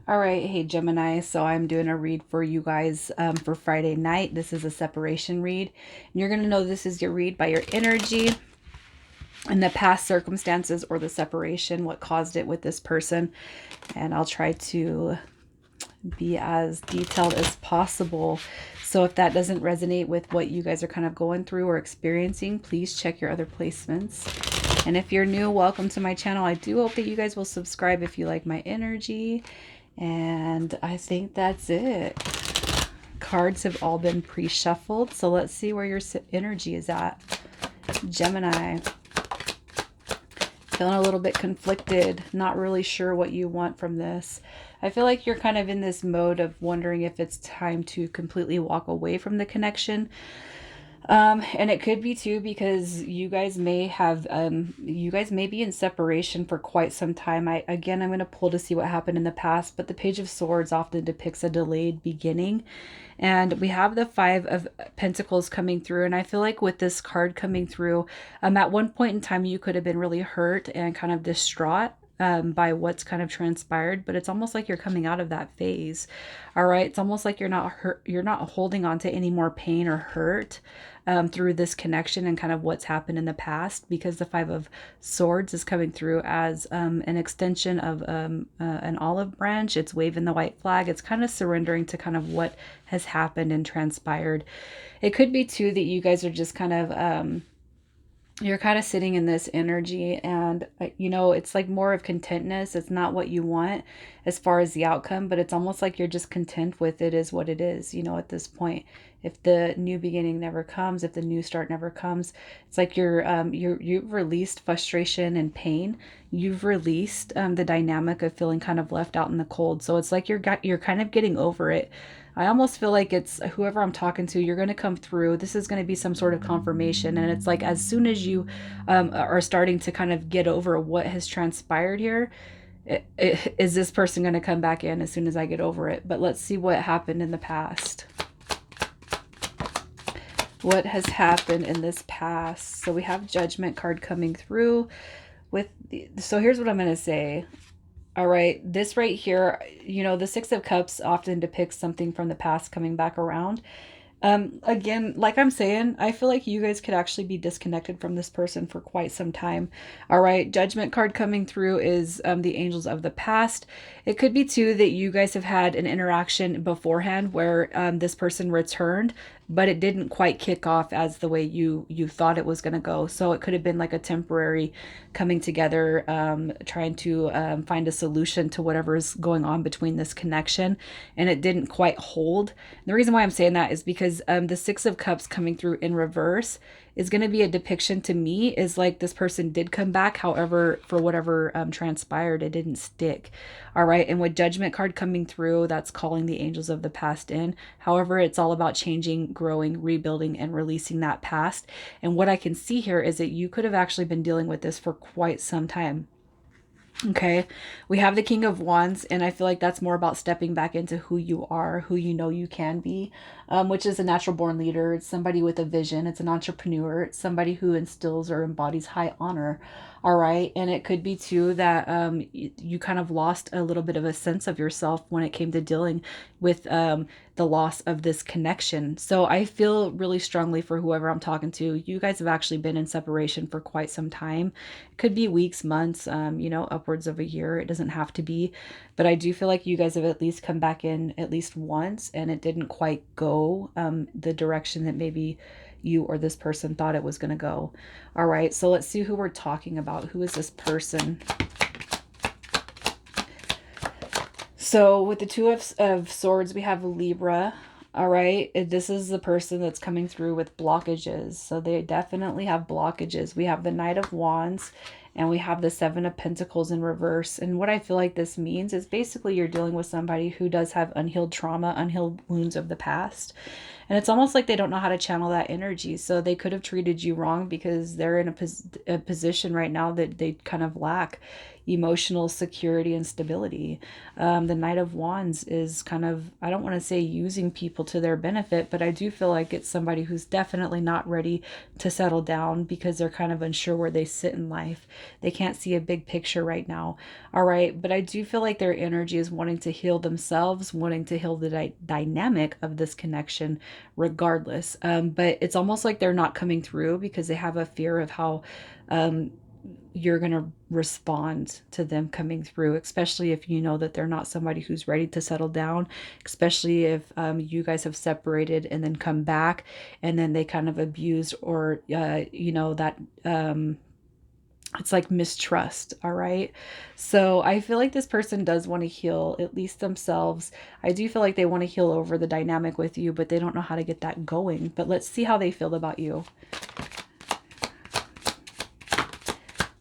All right, hey Gemini. So I'm doing a read for you guys for Friday night. This is a separation read. And you're going to know this is your read by your energy and the past circumstances or the separation, what caused it with this person. And I'll try to be as detailed as possible. So if that doesn't resonate with what you guys are kind of going through or experiencing, please check your other placements. And if you're new, welcome to my channel. I do hope that you guys will subscribe if you like my energy. And I think that's it. Cards have all been pre-shuffled, so let's see where your energy is at. Gemini. Feeling a little bit conflicted, not really sure what you want from this. I feel like you're kind of in this mode of wondering if it's time to completely walk away from the connection. And it could be too because you guys may have you guys may be in separation for quite some time. I'm going to pull to see what happened in the past, but the Page of Swords often depicts a delayed beginning. And we have the Five of Pentacles coming through, and I feel like with this card coming through, at one point in time you could have been really hurt and kind of distraught by what's kind of transpired, but it's almost like you're coming out of that phase. All right, it's almost like you're not hurt, you're not holding on to any more pain or hurt through this connection and kind of what's happened in the past, because the Five of Swords is coming through as an extension of an olive branch. It's waving the white flag. It's kind of surrendering to kind of what has happened and transpired. It could be too that you guys are just kind of you're kind of sitting in this energy, and you know, it's like more of contentness. It's not what you want as far as the outcome, but it's almost like you're just content with it is what it is, you know, at this point. If the new beginning never comes, if the new start never comes, it's like you've released frustration and pain. You've released the dynamic of feeling kind of left out in the cold. So it's like you're kind of getting over it. I almost feel like it's whoever I'm talking to, you're going to come through. This is going to be some sort of confirmation. And it's like as soon as you are starting to kind of get over what has transpired here, is this person going to come back in as soon as I get over it? But let's see what happened in the past. What has happened in this past? So we have Judgment card coming through with so here's what I'm going to say. All right, this right here, you know, the Six of Cups often depicts something from the past coming back around. Again, like I'm saying, I feel like you guys could actually be disconnected from this person for quite some time. All right, Judgment card coming through is the angels of the past. It could be too that you guys have had an interaction beforehand where this person returned, but it didn't quite kick off as the way you thought it was going to go. So it could have been like a temporary coming together, trying to find a solution to whatever's going on between this connection, and it didn't quite hold. And the reason why I'm saying that is because the Six of Cups coming through in reverse is going to be a depiction to me is like this person did come back. However, for whatever transpired, it didn't stick. All right. And with Judgment card coming through, that's calling the angels of the past in. However, it's all about changing, growing, rebuilding, and releasing that past. And what I can see here is that you could have actually been dealing with this for quite some time. Okay, we have the King of Wands, and I feel like that's more about stepping back into who you are, who you know you can be, which is a natural born leader. It's somebody with a vision. It's an entrepreneur. It's somebody who instills or embodies high honor. All right, and it could be too that you kind of lost a little bit of a sense of yourself when it came to dealing with the loss of this connection. So I feel really strongly for whoever I'm talking to. You guys have actually been in separation for quite some time. It could be weeks, months, you know, upwards of a year. It doesn't have to be, but I do feel like you guys have at least come back in at least once, and it didn't quite go the direction that maybe you or this person thought it was going to go. All right, so let's see who we're talking about. Who is this person? So with the Two of Swords, we have Libra. All right, this is the person that's coming through with blockages. So they definitely have blockages. We have the Knight of Wands, and we have the Seven of Pentacles in reverse. And what I feel like this means is basically you're dealing with somebody who does have unhealed trauma, unhealed wounds of the past. And it's almost like they don't know how to channel that energy. So they could have treated you wrong because they're in a position right now that they kind of lack emotional security and stability. The Knight of Wands is kind of, I don't want to say using people to their benefit, but I do feel like it's somebody who's definitely not ready to settle down because they're kind of unsure where they sit in life. They can't see a big picture right now. All right. But I do feel like their energy is wanting to heal themselves, wanting to heal the dynamic of this connection regardless. But it's almost like they're not coming through because they have a fear of how you're going to respond to them coming through, especially if you know that they're not somebody who's ready to settle down, especially if you guys have separated and then come back and then they kind of abused or, that it's like mistrust. All right. So I feel like this person does want to heal at least themselves. I do feel like they want to heal over the dynamic with you, but they don't know how to get that going. But let's see how they feel about you.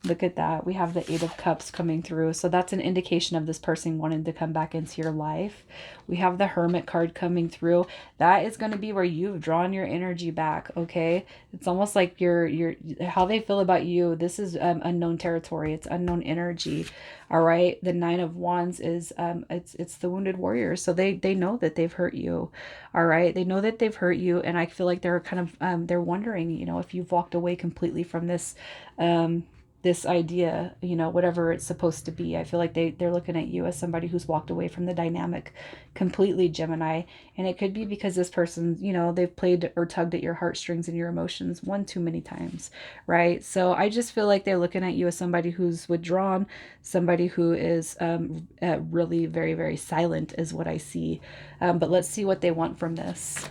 Look at that. We have the Eight of Cups coming through. So that's an indication of this person wanting to come back into your life. We have the Hermit card coming through. That is going to be where you've drawn your energy back, okay? It's almost like you're how they feel about you. This is unknown territory. It's unknown energy. All right. The Nine of Wands is it's the wounded warrior. So they know that they've hurt you. All right. They know that they've hurt you, and I feel like they're kind of they're wondering, if you've walked away completely from this idea, whatever it's supposed to be. I feel like they're looking at you as somebody who's walked away from the dynamic completely, Gemini. And it could be because this person, they've played or tugged at your heartstrings and your emotions one too many times, right? So I just feel like they're looking at you as somebody who's withdrawn, somebody who is really very, very silent is what I see. But let's see what they want from this.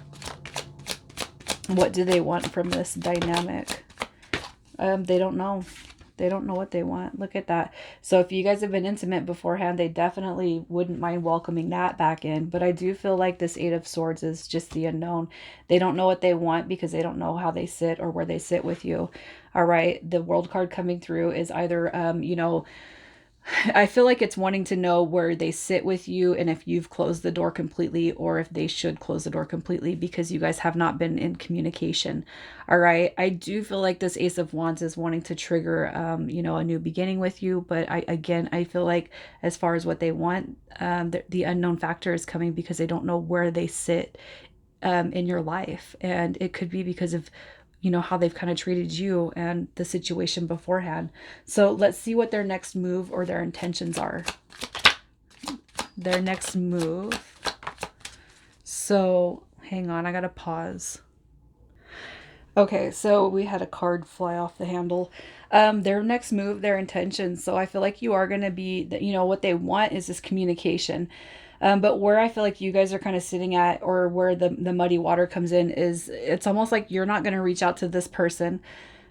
What do they want from this dynamic? They don't know. They don't know what they want. Look at that. So if you guys have been intimate beforehand, they definitely wouldn't mind welcoming that back in. But I do feel like this Eight of Swords is just the unknown. They don't know what they want because they don't know how they sit or where they sit with you. All right. The World card coming through is either, I feel like it's wanting to know where they sit with you and if you've closed the door completely or if they should close the door completely because you guys have not been in communication. All right. I do feel like this Ace of Wands is wanting to trigger, a new beginning with you. But I feel like as far as what they want, the unknown factor is coming because they don't know where they sit in your life. And it could be because of how they've kind of treated you and the situation beforehand. So let's see what their next move or their intentions are. Their next move. So hang on, I gotta pause. Okay, so we had a card fly off the handle. Their next move, their intentions. So I feel like you are going to be, what they want is this communication. But where I feel like you guys are kind of sitting at, or where the muddy water comes in, is it's almost like you're not going to reach out to this person,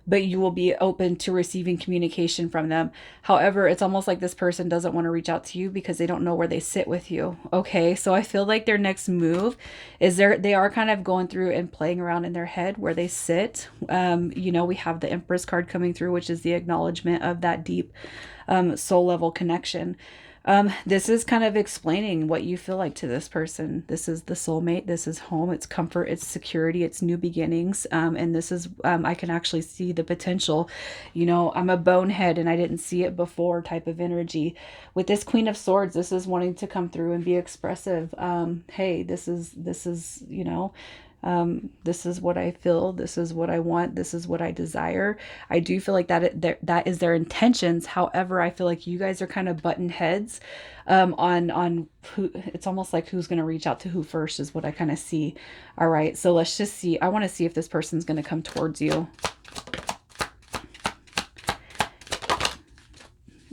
but you will be open to receiving communication from them. However, it's almost like this person doesn't want to reach out to you because they don't know where they sit with you. Okay, so I feel like their next move is they are kind of going through and playing around in their head where they sit. We have the Empress card coming through, which is the acknowledgement of that deep soul level connection. This is kind of explaining what you feel like to this person. This is the soulmate. This is home. It's comfort. It's security. It's new beginnings. And this is, I can actually see the potential. I'm a bonehead and I didn't see it before type of energy. With this Queen of Swords, this is wanting to come through and be expressive. Hey, this is, this is what I feel. This is what I want. This is what I desire. I do feel like that is their intentions. However, I feel like you guys are kind of button heads on who. It's almost like who's going to reach out to who first is what I kind of see. All right, so let's just see. I want to see if this person's going to come towards you.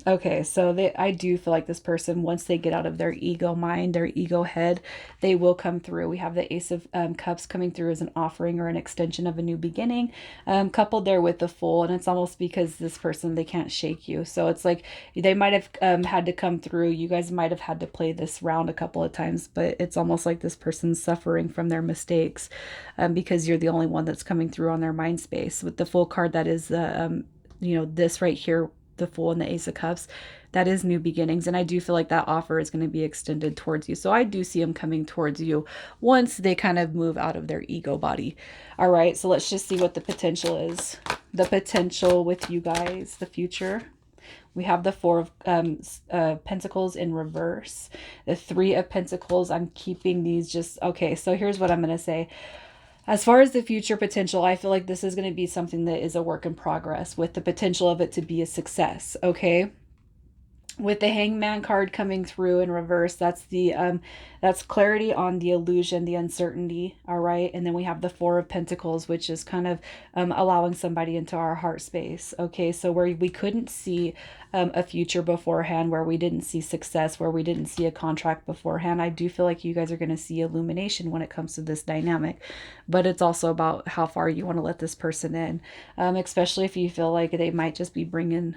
Okay, so I do feel like this person, once they get out of their ego mind, their ego head, they will come through. We have the Ace of Cups coming through as an offering or an extension of a new beginning, coupled there with the Fool. And it's almost because this person, they can't shake you. So it's like they might have had to come through. You guys might have had to play this round a couple of times, but it's almost like this person's suffering from their mistakes because you're the only one that's coming through on their mind space. With the Fool card, that is, this right here, the Fool and the Ace of Cups, that is new beginnings. And I do feel like that offer is going to be extended towards you. So I do see them coming towards you once they kind of move out of their ego body. All right, so let's just see what the potential is. The potential with you guys, the future. We have the Four of Pentacles in reverse. The Three of Pentacles, I'm keeping these just, okay, so here's what I'm going to say. As far as the future potential, I feel like this is going to be something that is a work in progress with the potential of it to be a success, okay? With the Hangman card coming through in reverse, that's clarity on the illusion, the uncertainty. All right, and then we have the Four of Pentacles, which is kind of allowing somebody into our heart space. Okay, so where we couldn't see a future beforehand, where we didn't see success, where we didn't see a contract beforehand, I do feel like you guys are going to see illumination when it comes to this dynamic. But it's also about how far you want to let this person in, especially if you feel like they might just be bringing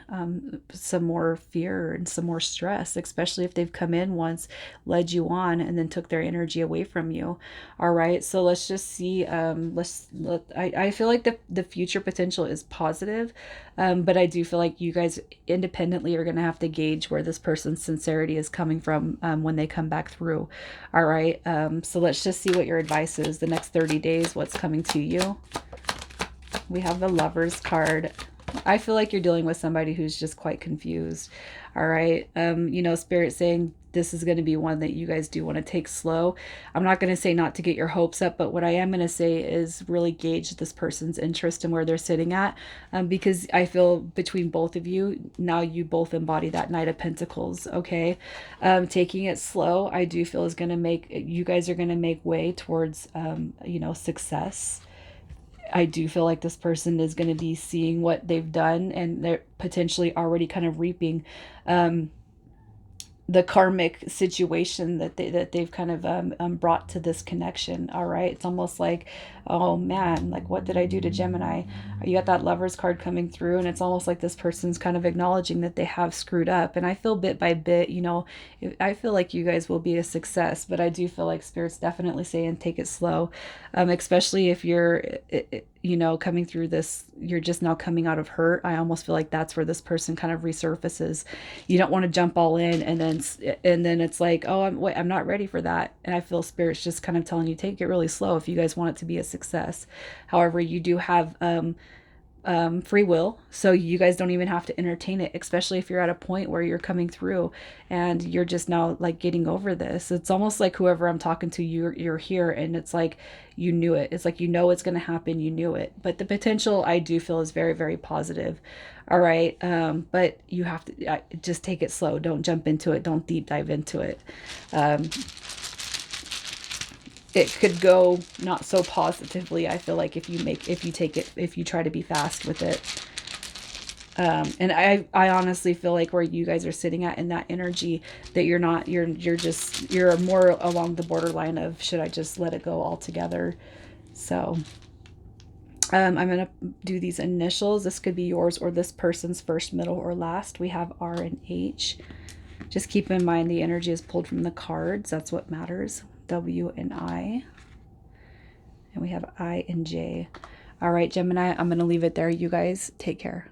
some more fear and some more stress, especially if they've come in once, led you on, and then took their energy away from you. All right, so let's just see. I feel like the future potential is positive, but I do feel like you guys independently are going to have to gauge where this person's sincerity is coming from when they come back through. All right, so let's just see what your advice is the next 30 days, what's coming to you. We have the Lovers card. I feel like you're dealing with somebody who's just quite confused. All right. You know, Spirit saying this is going to be one that you guys do want to take slow. I'm not going to say not to get your hopes up, but what I am going to say is really gauge this person's interest and where they're sitting at, because I feel between both of you, now you both embody that Knight of Pentacles, okay? Taking it slow, I do feel is going to make, you guys are going to make way towards, you know, success. I do feel like this person is going to be seeing what they've done, and they're potentially already kind of reaping the karmic situation that they've kind of brought to this connection. All right, it's almost like, oh man, like what did I do to Gemini? You got that Lovers card coming through, and it's almost like this person's kind of acknowledging that they have screwed up. And I feel bit by bit, you know, I feel like you guys will be a success, but I do feel like Spirit's definitely saying take it slow, especially if you're you know, coming through this, you're just now coming out of hurt. I almost feel like that's where this person kind of resurfaces. You don't want to jump all in, and then it's like, oh, I'm not ready for that. And I feel Spirit's just kind of telling you, take it really slow if you guys want it to be a success. However, you do have free will, so you guys don't even have to entertain it, especially if you're at a point where you're coming through and you're just now like getting over this. It's almost like whoever I'm talking to, you're here, and it's like you knew it. It's like, you know, it's going to happen, you knew it. But the potential, I do feel, is very, very positive. All right, but you have to just take it slow. Don't jump into it, don't deep dive into it. It could go not so positively, I feel like, if you try to be fast with it. And I honestly feel like where you guys are sitting at in that energy, that you're more along the borderline of, should I just let it go altogether? So I'm going to do these initials. This could be yours or this person's first, middle, or last. We have R and H. Just keep in mind the energy is pulled from the cards. That's what matters. W and I. And we have I and J. All right, Gemini, I'm going to leave it there. You guys take care.